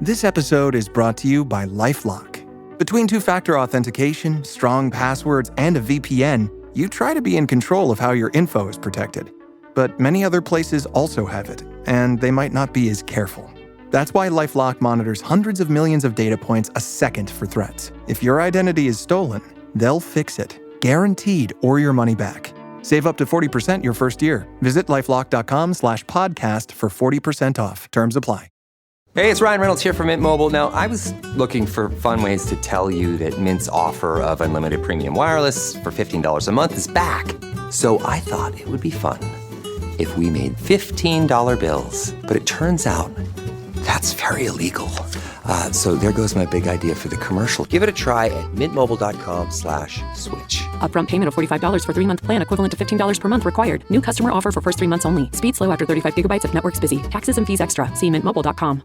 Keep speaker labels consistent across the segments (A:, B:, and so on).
A: This episode is brought to you by LifeLock. Between two-factor authentication, strong passwords, and a VPN, you try to be in control of how your info is protected. But many other places also have it, and they might not be as careful. That's why LifeLock monitors hundreds of millions of data points a second for threats. If your identity is stolen, they'll fix it, guaranteed, or your money back. Save up to 40% your first year. Visit LifeLock.com/podcast for 40% off. Terms apply.
B: Hey, it's Ryan Reynolds here from Mint Mobile. Now, I was looking for fun ways to tell you that Mint's offer of unlimited premium wireless for $15 a month is back. So I thought it would be fun if we made $15 bills. But it turns out that's very illegal. So there goes my big idea for the commercial. Give it a try at mintmobile.com/switch.
C: Upfront payment of $45 for 3-month plan, equivalent to $15 per month required. New customer offer for first 3 months only. Speed slow after 35 gigabytes if network's busy. Taxes and fees extra. See mintmobile.com.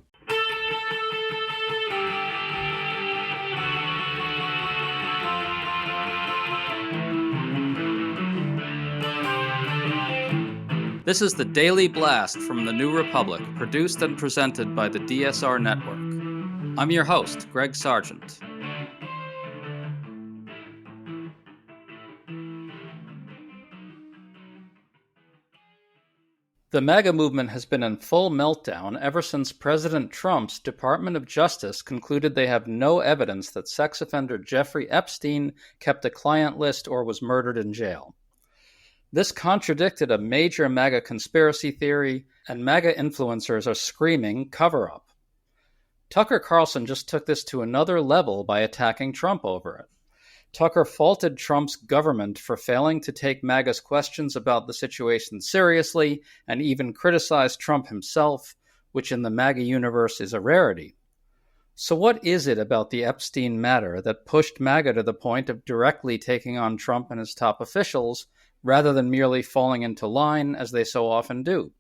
D: This is the Daily Blast from the New Republic, produced and presented by the DSR Network. I'm your host, Greg Sargent. The MAGA movement has been in full meltdown ever since President Trump's Department of Justice concluded they have no evidence that sex offender Jeffrey Epstein kept a client list or was murdered in jail. This contradicted a major MAGA conspiracy theory, and MAGA influencers are screaming cover-up. Tucker Carlson just took this to another level by attacking Trump over it. Tucker faulted Trump's government for failing to take MAGA's questions about the situation seriously, and even criticized Trump himself, which in the MAGA universe is a rarity. So what is it about the Epstein matter that pushed MAGA to the point of directly taking on Trump and his top officials, rather than merely falling into line, as they so often do?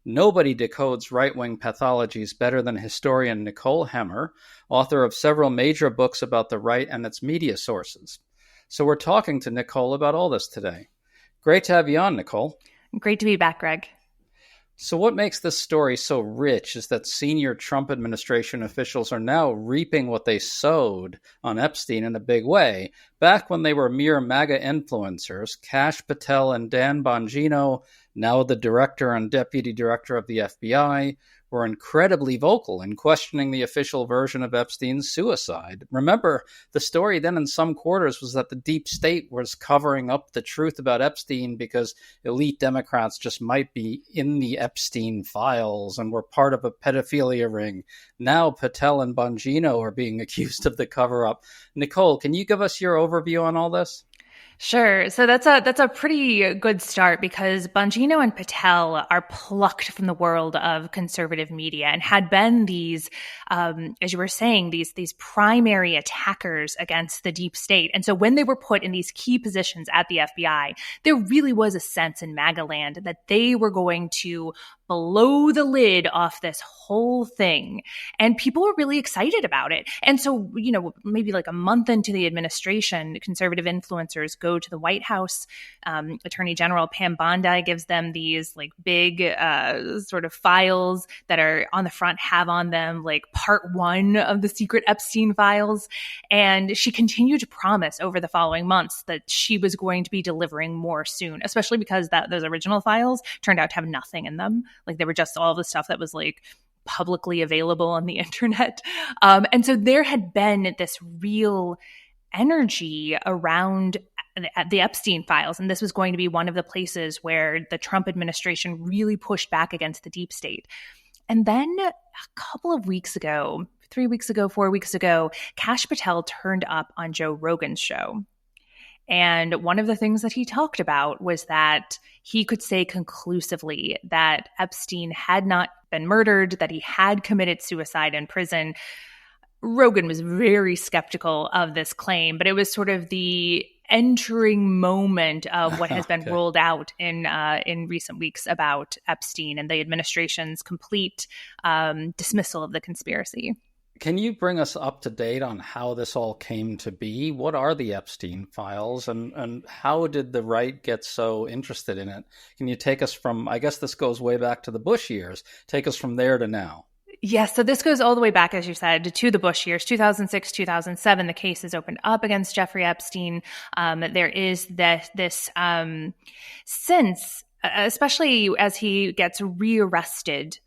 D: Nobody decodes right-wing pathologies better than historian Nicole Hemmer, author of several major books about the right and its media sources. So we're talking to Nicole about all this today. Great to have you on, Nicole.
E: Great to be back, Greg.
D: So what makes this story so rich is that senior Trump administration officials are now reaping what they sowed on Epstein in a big way. Back when they were mere MAGA influencers, Kash Patel and Dan Bongino, now the director and deputy director of the FBI, were incredibly vocal in questioning the official version of Epstein's suicide. Remember, the story then in some quarters was that the deep state was covering up the truth about Epstein because elite Democrats just might be in the Epstein files and were part of a pedophilia ring. Now Patel and Bongino are being accused of the cover-up. Nicole, can you give us your overview on all this?
E: Sure. So that's a pretty good start because Bongino and Patel are plucked from the world of conservative media and had been these, as you were saying, these primary attackers against the deep state. And so when they were put in these key positions at the FBI, there really was a sense in MAGA land that they were going to blow the lid off this whole thing. And people were really excited about it. And so, maybe like a month into the administration, conservative influencers go to the White House. Attorney General Pam Bondi gives them these like big sort of files that are on the front, have on them like part 1 of the secret Epstein files. And she continued to promise over the following months that she was going to be delivering more soon, especially because those original files turned out to have nothing in them. Like they were just all the stuff that was like publicly available on the internet. And so there had been this real energy around the Epstein files. And this was going to be one of the places where the Trump administration really pushed back against the deep state. And then a couple of weeks ago, 3 weeks ago, 4 weeks ago, Kash Patel turned up on Joe Rogan's show. And one of the things that he talked about was that he could say conclusively that Epstein had not been murdered, that he had committed suicide in prison. Rogan was very skeptical of this claim, but it was sort of the entering moment of what has been rolled out in recent weeks about Epstein and the administration's complete dismissal of the conspiracy.
D: Can you bring us up to date on how this all came to be? What are the Epstein files and how did the right get so interested in it? Can you take us from, I guess this goes way back to the Bush years, take us from there to now?
E: Yes, so this goes all the way back, as you said, to the Bush years, 2006, 2007. The case is opened up against Jeffrey Epstein. There is this sense, especially as he gets rearrested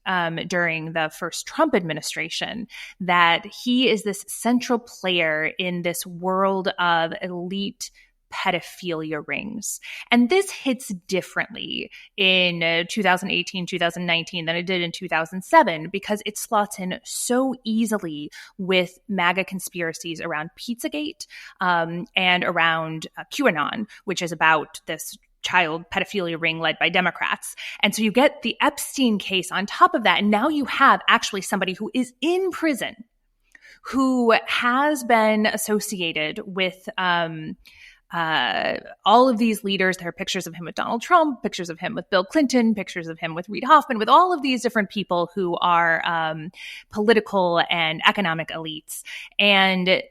E: during the first Trump administration, that he is this central player in this world of elite pedophilia rings. And this hits differently in 2018, 2019 than it did in 2007 because it slots in so easily with MAGA conspiracies around Pizzagate and around QAnon, which is about this child pedophilia ring led by Democrats. And so you get the Epstein case on top of that. And now you have actually somebody who is in prison who has been associated with all of these leaders. There are pictures of him with Donald Trump, pictures of him with Bill Clinton, pictures of him with Reid Hoffman, with all of these different people who are political and economic elites. And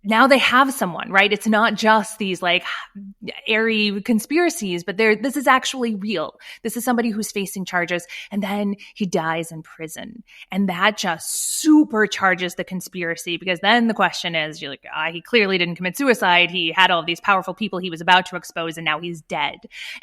E: now they have someone, right? It's not just these like airy conspiracies, but this is actually real. This is somebody who's facing charges, and then he dies in prison. And that just supercharges the conspiracy, because then the question is, you're like, he clearly didn't commit suicide. He had all these powerful people he was about to expose, and now he's dead.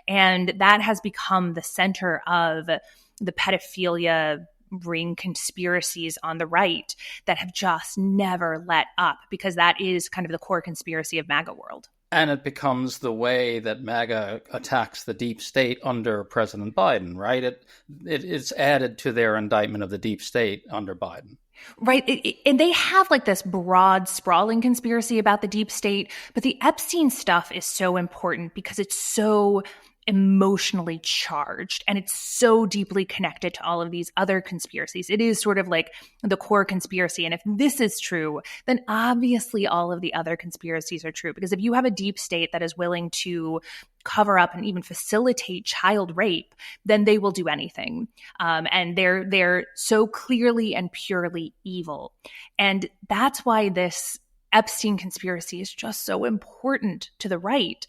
E: And that has become the center of the pedophilia ring conspiracies on the right that have just never let up, because that is kind of the core conspiracy of MAGA world.
D: And it becomes the way that MAGA attacks the deep state under President Biden, right? It's added to their indictment of the deep state under Biden.
E: Right. And they have like this broad, sprawling conspiracy about the deep state. But the Epstein stuff is so important because it's so emotionally charged and it's so deeply connected to all of these other conspiracies. It is sort of like the core conspiracy. And if this is true, then obviously all of the other conspiracies are true. Because if you have a deep state that is willing to cover up and even facilitate child rape, then they will do anything. And they're so clearly and purely evil. And that's why this Epstein conspiracy is just so important to the right,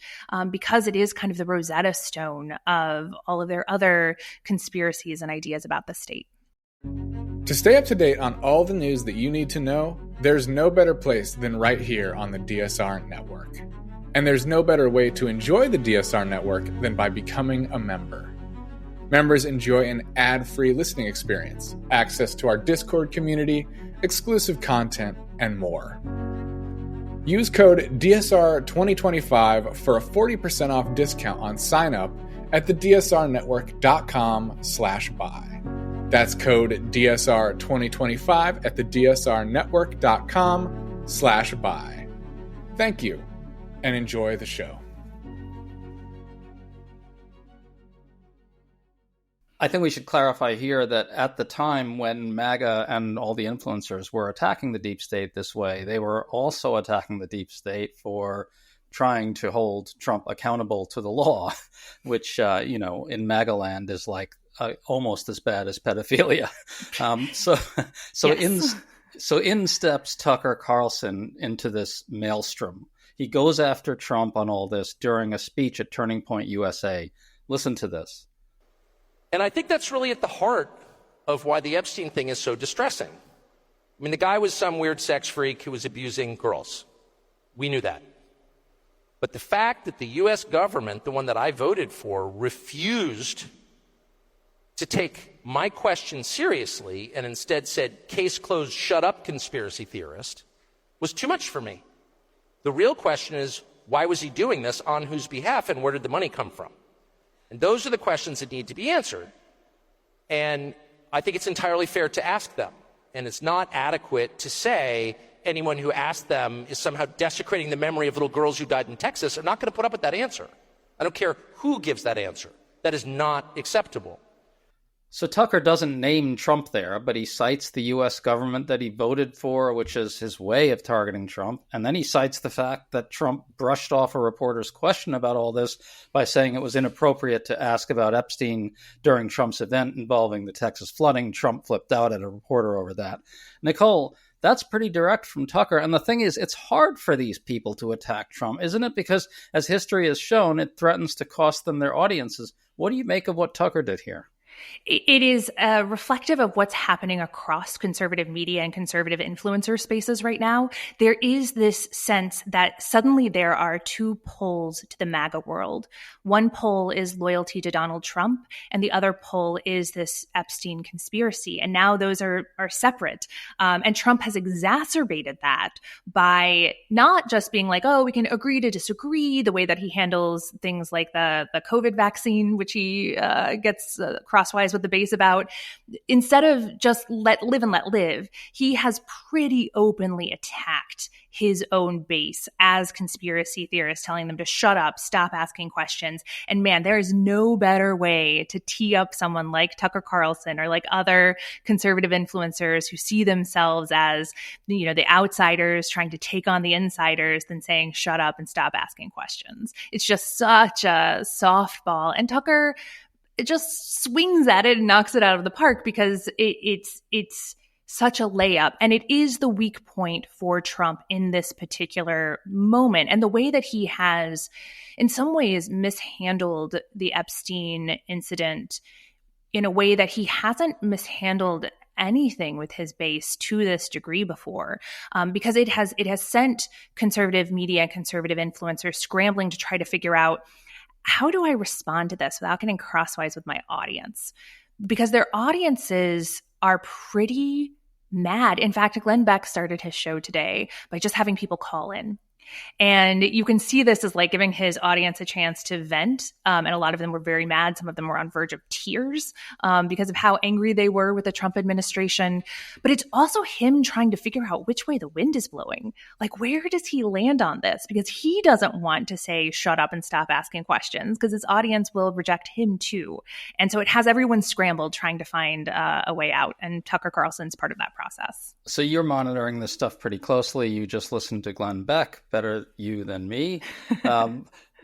E: because it is kind of the Rosetta Stone of all of their other conspiracies and ideas about the state.
F: To stay up to date on all the news that you need to know, there's no better place than right here on the DSR Network. And there's no better way to enjoy the DSR Network than by becoming a member. Members enjoy an ad-free listening experience, access to our Discord community, exclusive content, and more. Use code DSR2025 for a 40% off discount on sign-up at thedsrnetwork.com/buy. That's code DSR2025 at thedsrnetwork.com/buy. Thank you, and enjoy the show.
D: I think we should clarify here that at the time when MAGA and all the influencers were attacking the deep state this way, they were also attacking the deep state for trying to hold Trump accountable to the law, which, in MAGA land is like almost as bad as pedophilia. In steps Tucker Carlson into this maelstrom. He goes after Trump on all this during a speech at Turning Point USA. Listen to this.
G: And I think that's really at the heart of why the Epstein thing is so distressing. I mean, the guy was some weird sex freak who was abusing girls. We knew that. But the fact that the U.S. government, the one that I voted for, refused to take my question seriously and instead said, case closed, shut up, conspiracy theorist, was too much for me. The real question is, why was he doing this, on whose behalf, and where did the money come from? And those are the questions that need to be answered. And I think it's entirely fair to ask them. And it's not adequate to say anyone who asked them is somehow desecrating the memory of little girls who died in Texas. I'm not going to put up with that answer. I don't care who gives that answer. That is not acceptable.
D: So Tucker doesn't name Trump there, but he cites the U.S. government that he voted for, which is his way of targeting Trump. And then he cites the fact that Trump brushed off a reporter's question about all this by saying it was inappropriate to ask about Epstein during Trump's event involving the Texas flooding. Trump flipped out at a reporter over that. Nicole, that's pretty direct from Tucker. And the thing is, it's hard for these people to attack Trump, isn't it? Because as history has shown, it threatens to cost them their audiences. What do you make of what Tucker did here?
E: It is reflective of what's happening across conservative media and conservative influencer spaces right now. There is this sense that suddenly there are two poles to the MAGA world. One pole is loyalty to Donald Trump, and the other pole is this Epstein conspiracy. And now those are separate. And Trump has exacerbated that by not just being like, oh, we can agree to disagree, the way that he handles things like the COVID vaccine, which he gets crosswise with the base about. Instead of just let live, he has pretty openly attacked his own base as conspiracy theorists, telling them to shut up, stop asking questions. And man, there is no better way to tee up someone like Tucker Carlson or like other conservative influencers who see themselves as, you know, the outsiders trying to take on the insiders than saying shut up and stop asking questions. It's just such a softball. And Tucker, it just swings at it and knocks it out of the park because it's such a layup. And it is the weak point for Trump in this particular moment. And the way that he has, in some ways, mishandled the Epstein incident in a way that he hasn't mishandled anything with his base to this degree before, because it has sent conservative media and conservative influencers scrambling to try to figure out, how do I respond to this without getting crosswise with my audience? Because their audiences are pretty mad. In fact, Glenn Beck started his show today by just having people call in. And you can see this as like giving his audience a chance to vent. And a lot of them were very mad. Some of them were on verge of tears because of how angry they were with the Trump administration. But it's also him trying to figure out which way the wind is blowing. Like, where does he land on this? Because he doesn't want to say, shut up and stop asking questions, because his audience will reject him too. And so it has everyone scrambled trying to find a way out. And Tucker Carlson's part of that process.
D: So you're monitoring this stuff pretty closely. You just listened to Glenn Beck. Better you than me.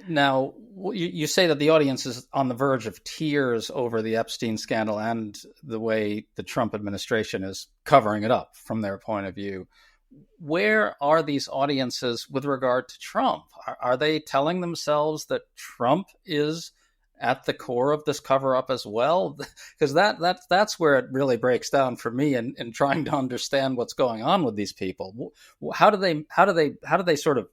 D: Now, you say that the audience is on the verge of tears over the Epstein scandal and the way the Trump administration is covering it up from their point of view. Where are these audiences with regard to Trump? Are they telling themselves that Trump is at the core of this cover up as well? Because that's where it really breaks down for me in trying to understand what's going on with these people. How do they sort of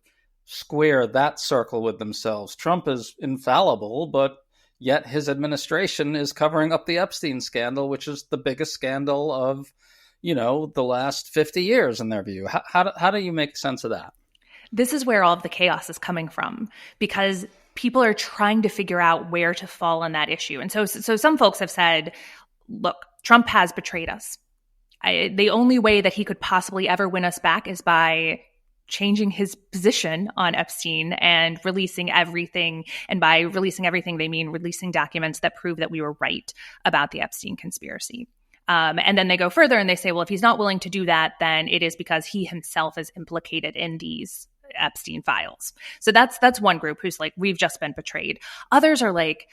D: square that circle with themselves? Trump is infallible, but yet his administration is covering up the Epstein scandal, which is the biggest scandal of, you know, the last 50 years in their view. How do you make sense of that?
E: This is where all of the chaos is coming from, because people are trying to figure out where to fall on that issue. And so some folks have said, look, Trump has betrayed us. The only way that he could possibly ever win us back is by changing his position on Epstein and releasing everything. And by releasing everything, they mean releasing documents that prove that we were right about the Epstein conspiracy. And then they go further and they say, well, if he's not willing to do that, then it is because he himself is implicated in these Epstein files. So that's one group who's like, we've just been betrayed. Others are like,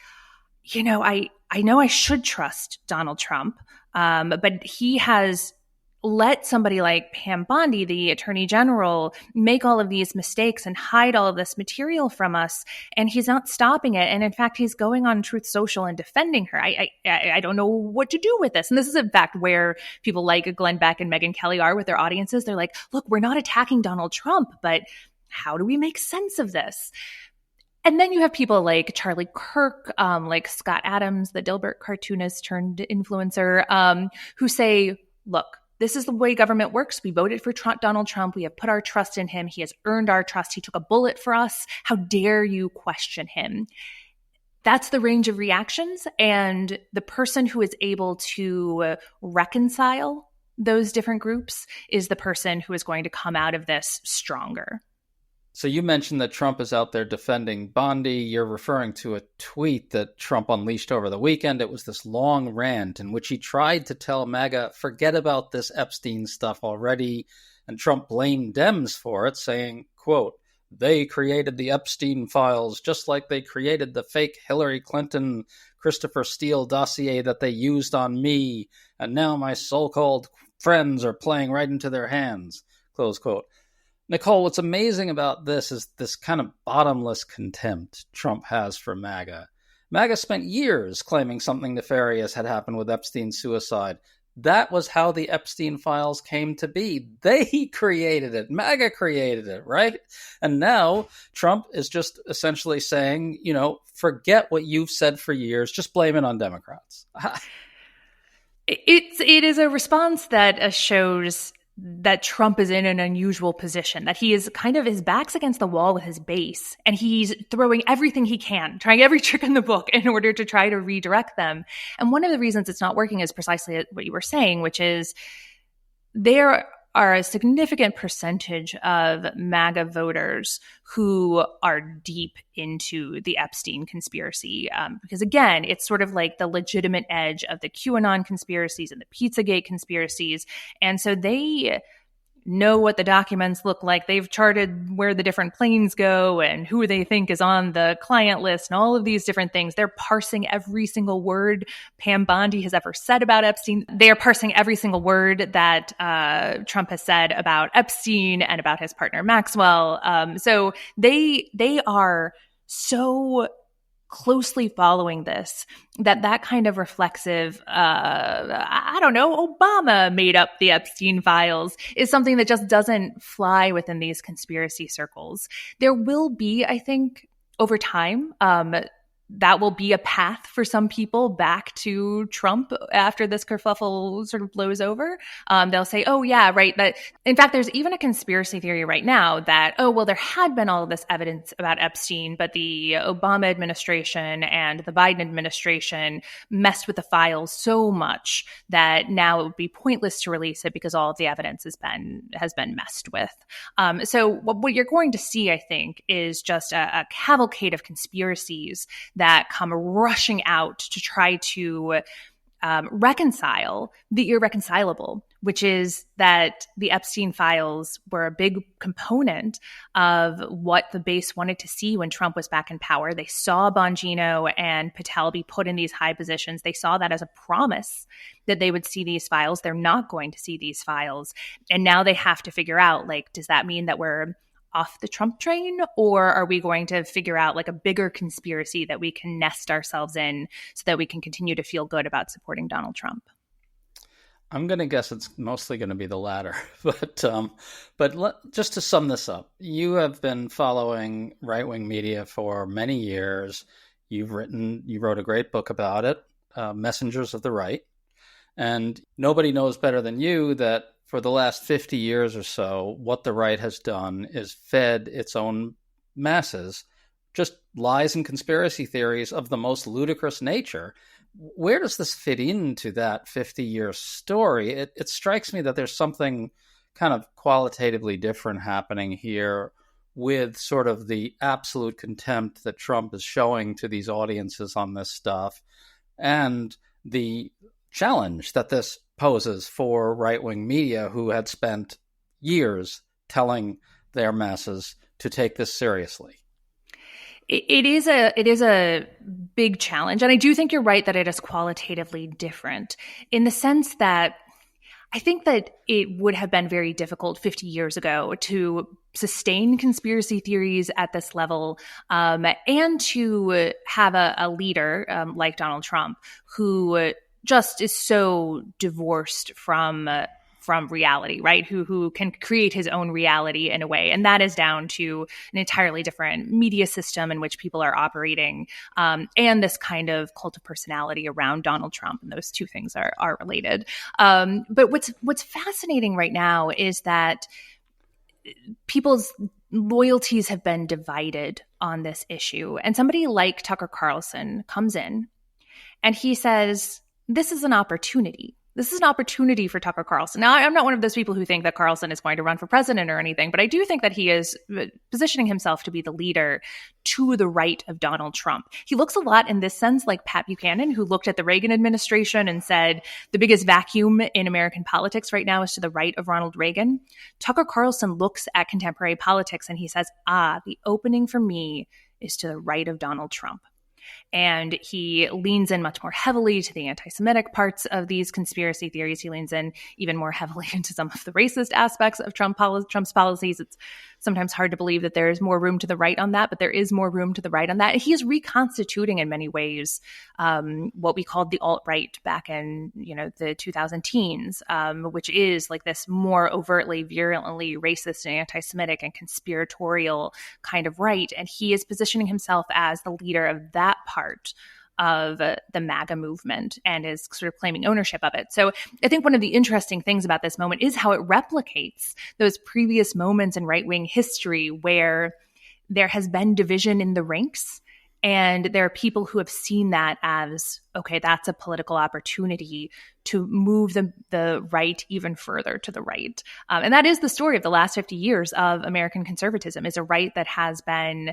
E: you know I should trust Donald Trump, but he has let somebody like Pam Bondi, the attorney general, make all of these mistakes and hide all of this material from us. And he's not stopping it. And in fact, he's going on Truth Social and defending her. I don't know what to do with this. And this is in fact where people like Glenn Beck and Megyn Kelly are with their audiences. They're like, look, we're not attacking Donald Trump, but how do we make sense of this? And then you have people like Charlie Kirk, like Scott Adams, the Dilbert cartoonist turned influencer, who say, look, this is the way government works. We voted for Donald Trump. We have put our trust in him. He has earned our trust. He took a bullet for us. How dare you question him? That's the range of reactions. And the person who is able to reconcile those different groups is the person who is going to come out of this stronger.
D: So you mentioned that Trump is out there defending Bondi. You're referring to a tweet that Trump unleashed over the weekend. It was this long rant in which he tried to tell MAGA, forget about this Epstein stuff already. And Trump blamed Dems for it, saying, quote, they created the Epstein files just like they created the fake Hillary Clinton, Christopher Steele dossier that they used on me. And now my so-called friends are playing right into their hands, close quote. Nicole, what's amazing about this is this kind of bottomless contempt Trump has for MAGA. MAGA spent years claiming something nefarious had happened with Epstein's suicide. That was how the Epstein files came to be. They created it. MAGA created it, right? And now Trump is just essentially saying, forget what you've said for years. Just blame it on Democrats.
E: It is a response that shows that Trump is in an unusual position, that he is kind of, his back's against the wall with his base, and he's throwing everything he can, trying every trick in the book in order to try to redirect them. And one of the reasons it's not working is precisely what you were saying, which is there are a significant percentage of MAGA voters who are deep into the Epstein conspiracy. Because again, it's sort of like the legitimate edge of the QAnon conspiracies and the Pizzagate conspiracies. And so they know what the documents look like. They've charted where the different planes go and who they think is on the client list and all of these different things. They're parsing every single word Pam Bondi has ever said about Epstein. They are parsing every single word that Trump has said about Epstein and about his partner Maxwell. So they are so closely following this, that kind of reflexive, Obama made up the Epstein files is something that just doesn't fly within these conspiracy circles. There will be, I think, over time, that will be a path for some people back to Trump after this kerfuffle sort of blows over. They'll say, oh, yeah, right. That, in fact, there's even a conspiracy theory right now that, there had been all of this evidence about Epstein, but the Obama administration and the Biden administration messed with the files so much that now it would be pointless to release it because all of the evidence has been messed with. So what you're going to see, I think, is just a cavalcade of conspiracies that come rushing out to try to reconcile the irreconcilable, which is that the Epstein files were a big component of what the base wanted to see when Trump was back in power. They saw Bongino and Patel be put in these high positions. They saw that as a promise that they would see these files. They're not going to see these files. And now they have to figure out, does that mean that we're off the Trump train, or are we going to figure out a bigger conspiracy that we can nest ourselves in so that we can continue to feel good about supporting Donald Trump?
D: I'm going to guess it's mostly going to be the latter. But just to sum this up, you have been following right-wing media for many years. You wrote a great book about it, Messengers of the Right. And nobody knows better than you that for the last 50 years or so, what the right has done is fed its own masses just lies and conspiracy theories of the most ludicrous nature. Where does this fit into that 50-year story? It strikes me that there's something kind of qualitatively different happening here with sort of the absolute contempt that Trump is showing to these audiences on this stuff and the challenge that this poses for right-wing media who had spent years telling their masses to take this seriously.
E: It is a big challenge. And I do think you're right that it is qualitatively different in the sense that I think that it would have been very difficult 50 years ago to sustain conspiracy theories at this level, and to have a leader like Donald Trump who just is so divorced from reality, right? Who can create his own reality in a way. And that is down to an entirely different media system in which people are operating, and this kind of cult of personality around Donald Trump. And those two things are related. But what's fascinating right now is that people's loyalties have been divided on this issue. And somebody like Tucker Carlson comes in and he says, this is an opportunity. This is an opportunity for Tucker Carlson. Now, I'm not one of those people who think that Carlson is going to run for president or anything, but I do think that he is positioning himself to be the leader to the right of Donald Trump. He looks a lot in this sense like Pat Buchanan, who looked at the Reagan administration and said the biggest vacuum in American politics right now is to the right of Ronald Reagan. Tucker Carlson looks at contemporary politics and he says, the opening for me is to the right of Donald Trump. And he leans in much more heavily to the anti-Semitic parts of these conspiracy theories. He leans in even more heavily into some of the racist aspects of Trump's policies. It's sometimes hard to believe that there is more room to the right on that, but there is more room to the right on that. He is reconstituting in many ways what we called the alt-right back in the 2000 teens, which is like this more overtly, virulently racist and anti-Semitic and conspiratorial kind of right. And he is positioning himself as the leader of that part of the MAGA movement and is sort of claiming ownership of it. So I think one of the interesting things about this moment is how it replicates those previous moments in right-wing history where there has been division in the ranks. And there are people who have seen that as, okay, that's a political opportunity to move the right even further to the right. And that is the story of the last 50 years of American conservatism, is a right that has been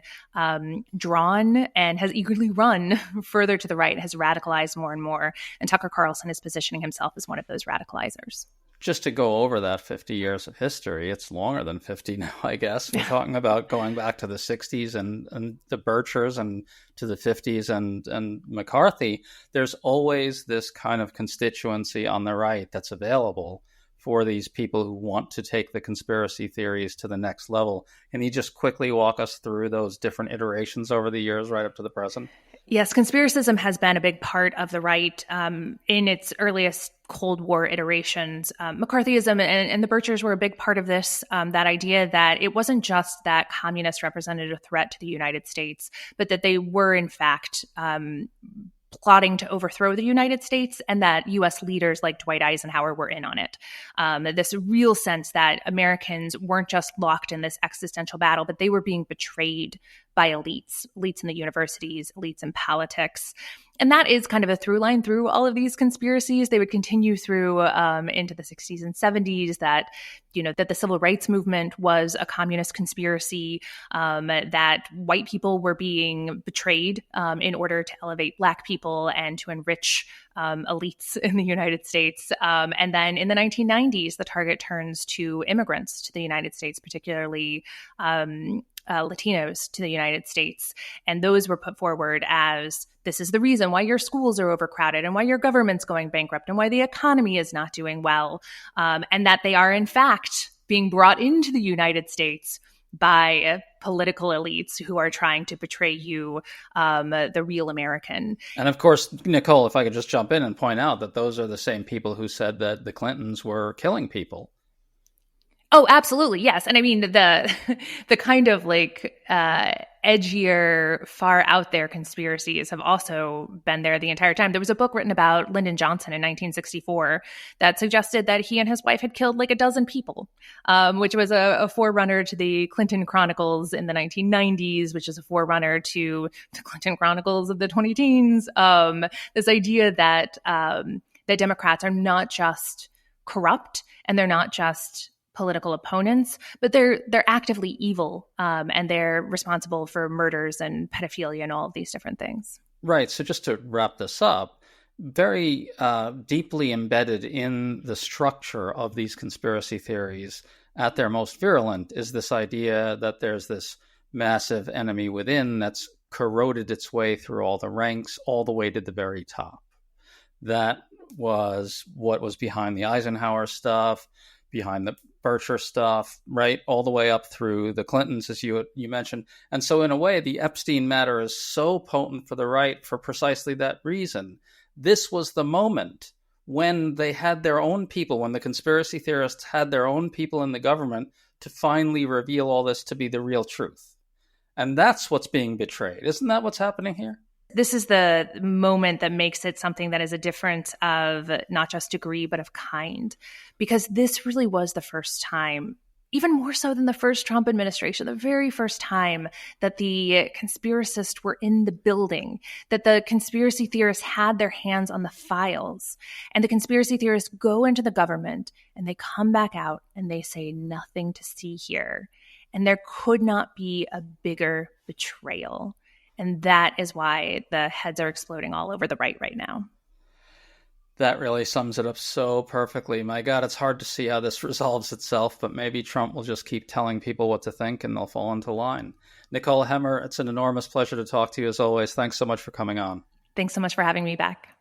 E: drawn and has eagerly run further to the right, has radicalized more and more. And Tucker Carlson is positioning himself as one of those radicalizers.
D: Just to go over that 50 years of history, it's longer than 50 now, I guess. We're talking about going back to the 60s and the Birchers and to the 50s and McCarthy. There's always this kind of constituency on the right that's available for these people who want to take the conspiracy theories to the next level. Can you just quickly walk us through those different iterations over the years right up to the present?
E: Yes, conspiracism has been a big part of the right in its earliest Cold War iterations. McCarthyism and the Birchers were a big part of this, that idea that it wasn't just that communists represented a threat to the United States, but that they were, in fact, plotting to overthrow the United States, and that U.S. leaders like Dwight Eisenhower were in on it. This real sense that Americans weren't just locked in this existential battle, but they were being betrayed by elites in the universities, elites in politics. And that is kind of a through line through all of these conspiracies. They would continue through into the 60s and 70s, that the civil rights movement was a communist conspiracy, that white people were being betrayed in order to elevate Black people and to enrich elites in the United States. And then in the 1990s, the target turns to immigrants to the United States, particularly Latinos to the United States. And those were put forward as, this is the reason why your schools are overcrowded and why your government's going bankrupt and why the economy is not doing well. And that they are, in fact, being brought into the United States by political elites who are trying to betray you, the real American.
D: And of course, Nicole, if I could just jump in and point out that those are the same people who said that the Clintons were killing people.
E: Oh, absolutely. Yes. And I mean, the kind of edgier, far out there conspiracies have also been there the entire time. There was a book written about Lyndon Johnson in 1964 that suggested that he and his wife had killed like a dozen people, which was a forerunner to the Clinton Chronicles in the 1990s, which is a forerunner to the Clinton Chronicles of the 2010s. This idea that that Democrats are not just corrupt and they're not just political opponents, but they're actively evil, and they're responsible for murders and pedophilia and all of these different things.
D: Right. So just to wrap this up, very deeply embedded in the structure of these conspiracy theories at their most virulent is this idea that there's this massive enemy within that's corroded its way through all the ranks, all the way to the very top. That was what was behind the Eisenhower stuff, behind the Bircher stuff, right, all the way up through the Clintons, as you mentioned. And so in a way, the Epstein matter is so potent for the right for precisely that reason. This was the moment when they had their own people, when the conspiracy theorists had their own people in the government to finally reveal all this to be the real truth. And that's what's being betrayed. Isn't that what's happening here?
E: This is the moment that makes it something that is a difference of not just degree, but of kind, because this really was the first time, even more so than the first Trump administration, the very first time that the conspiracists were in the building, that the conspiracy theorists had their hands on the files, and the conspiracy theorists go into the government and they come back out and they say nothing to see here. And there could not be a bigger betrayal. And that is why the heads are exploding all over the right now.
D: That really sums it up so perfectly. My God, it's hard to see how this resolves itself, but maybe Trump will just keep telling people what to think and they'll fall into line. Nicole Hemmer, it's an enormous pleasure to talk to you as always. Thanks so much for coming on.
E: Thanks so much for having me back.